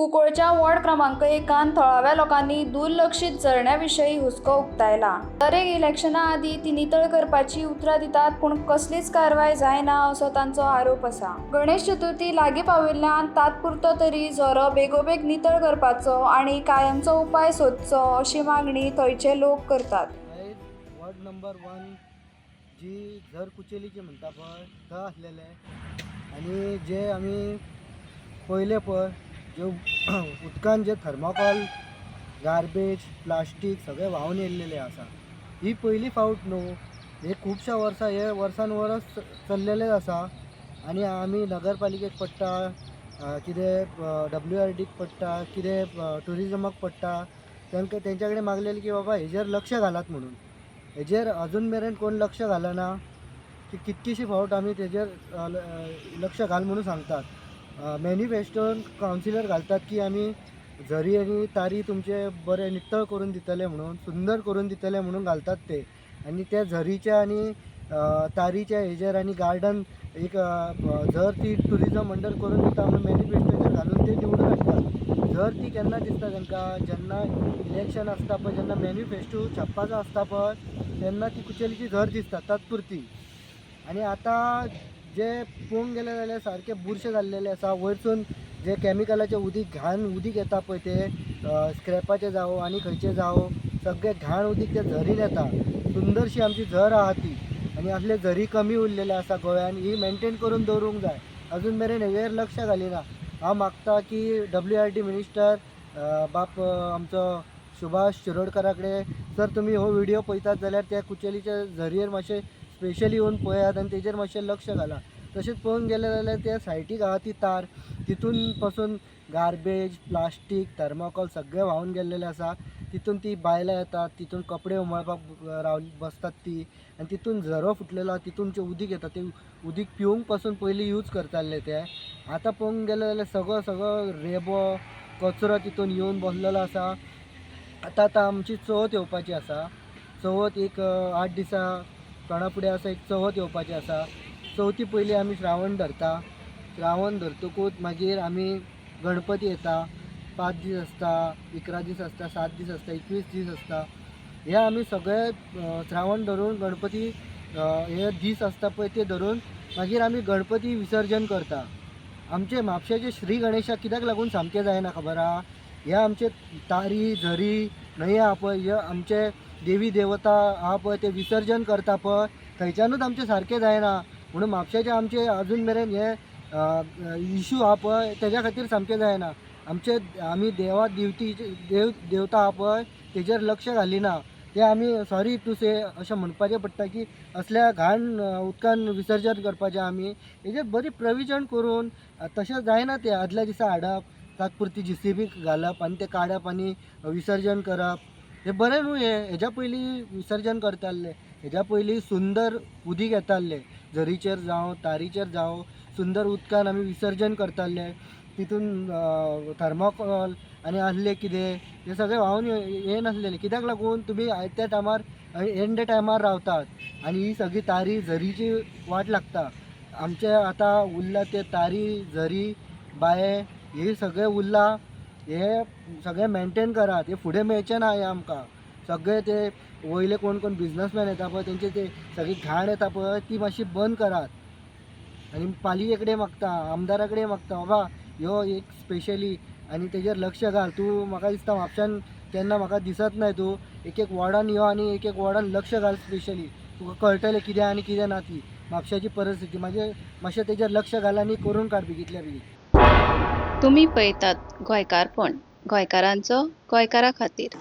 कुंकळच्या ward क्रमांक 1 थळाव्या लोकांनी दुर्लक्षित जळण्याविषयी हुस्को उक्तायला। दरेक इलेक्शना आदी ती नितळ करपाची उतरां दितात, पूण कसलीच कारवाय जायना असो तांचो आरोप आसा। गणेश चतुर्थी लागीं पाविल्ल्यान तात्पुरतो तरी झरो बेगोबेग नितळ करपाचो आनी कायमचो उपाय सोदचो अशी मागणी थंयचे लोक करतात। वॉर्ड नंबर 1 जी झर कुचेलीची म्हणटा पळय थंय आसलेले आनी जे आमी पयले पळय जे उदकान जे थर्माकोल गार्बेज प्लास्टीक सगळे व्हांवन येयल्लेले आसा। ही पयली फावट न्हू, हे खुबशा वर्सां हे वर्सान वर्स चल्लेले आसा आनी आमी नगरपालिकेक पडटा कितें WRDक पडटा कितें टुरिजमाक पडटा तेंच्या कडेन मागलेले की बाबा हेजेर लक्ष घालात म्हणून। हेजेर अजून मेरेन कोण लक्ष घालना की कितकीशी फावट आमी तेजेर लक्ष घाल म्हणून सांगतात। मॅनिफेस्टोन कावन्सिलर घालतात की आमी झरी आनी तारी तुमचे बरे नितळ करून दितले म्हणून, सुंदर करून दितले म्हणून घालतात ते। आनी त्या झरीच्या आनी तारीच्या हेजेर आनी गार्डन एक जर ती टुरिजम मंडळ करून दिता म्हणून मॅनिफेस्टोचेर घालून ते निवडून हाडटात। जर ती केन्ना दिसता तांकां जेन्ना इलेक्शन आसता पळय, जेन्ना मॅनिफेस्टो छापपाचो आसता पळय तेन्ना ती कुचेलीची झर दिसता तात्पुरती। आनी आतां जे पळोवंक गेले जाल्यार सारके बुरशे जाल्लेले आसा। वयरसून जे कॅमिकलाचे उदीक घाण उदीक येता पळय ते स्क्रॅपाचे जावं आनी खंयचे जावं सगळे घाण उदीक ते झरीन येता। सुंदरशी आमची झर आहा ती आनी असले झरी कमी उरलेले आसा गोंयान, ही मेंटेन करून दवरूंक जाय। अजून मेरेन हेजेर लक्ष घालिना। हांव मागता की WRD मिनिस्टर बाप आमचो सुभाष शिरोडकरा कडेन जर तुमी हो व्हिडिओ पळयतात जाल्यार त्या कुचेलीच्या झरयेर मातशें स्पेशली येवन पळयात आनी तेजेर मातशें लक्ष घाला। तशेंच पळोवंक गेलें जाल्यार त्या सायटीक आहा ती तार तितून पासून गार्बेज प्लास्टीक थर्माकोल सगळे व्हांवन गेल्लेले आसा। तितून ती बायलां येतात, तितून कपडे उमळपाक बसतात ती आनी तितून झरो फुटलेलो आहा, तितून जें उदीक येता तें उदीक पिवंक पासून पयलीं यूज करताले ते। आतां पळोवंक गेलें जाल्यार सगळो रेबो कचरो तितून येवन बसलेलो आसा। आतां आमची चवथ येवपाची आसा। चवथ एक 8 दिसां कोणा फुडें आसा एक चवथ येवपाची आसा। चवथी पयलीं आमी श्रावण धरता। श्रावण धरतकूच मागीर आमी गणपती येता। 5 दीस आसता, 11 दीस आसता, 7 दीस आसता, 21 दीस आसता। हे आमी सगळे श्रावण धरून गणपती हे दीस आसता पळय ते धरून मागीर आमी गणपती विसर्जन करता। आमचे म्हापशेचे श्री गणेशाक कित्याक लागून सामकें जायना खबर आहा? हे आमचे तारी झरी न्हंय आहा पळय, हे आमचे देवी देवता आहा पळय ते विसर्जन करता पळय थंयच्यानूच आमचें सारकें जायना म्हणून म्हापशेचे आमचे अजून मेरेन हे इशू आहा पळय तेज्या खातीर सामकें जायना। आमी देवता आहा पळय तेजेर लक्ष घालिना। ते आमी सॉरी टू से अशें म्हणपाचें पडटा की असल्या घाण उदकान विसर्जन करपाचें आमी हेजेर बरी प्रोविजन करून तशें जायना तें आदल्या दिसा हाडप तात्पुरती JCB घालप आनी ते काडप आनी विसर्जन करप हे बरें न्हू। हेज्या पयलीं विसर्जन करताले, हेज्या पयलीं सुंदर उदीक येतालें झरीचेर जावं तारीचेर जावं सुंदर उदकान आमी विसर्जन करताले। तितून थर्माकोल आनी आसले कितें हे सगळे व्हांवन ये नासलेले। कित्याक लागून तुमी आयत्या टायमार एंड टायमार रावतात आनी ही सगळी तारी झरीची वाट लागता। आमचे आतां उरला ते तारी झरी बाये हे सगळे उरला हे सगळे मेंटेन करात। हे फुडें मेळचें ना हे आमकां। सगळे ते वयले कोण कोण बिजनसमॅन येता पळय तेंचे ते सगळी घाण येता पळय ती मातशी बंद करात। आनी पालिके कडेन मागता, आमदारा कडेन मागता बाबा ह्यो एक स्पेशली आनी तेजेर लक्ष घाल। तूं म्हाका दिसता म्हापशान केन्ना म्हाका दिसत नाय तूं एक वॉर्डान यो आनी एक वॉर्डान लक्ष घाल स्पेशली। तुका कळटलें कितें आनी कितें ना ती म्हापशाची परिस्थिती मातशें तेजेर लक्ष घाल आनी करून काड बेगीतल्या बेगीन। तुम्ही पळयतात गोंयकारपण, गोंयकारांचो गोंयकारा खातीर।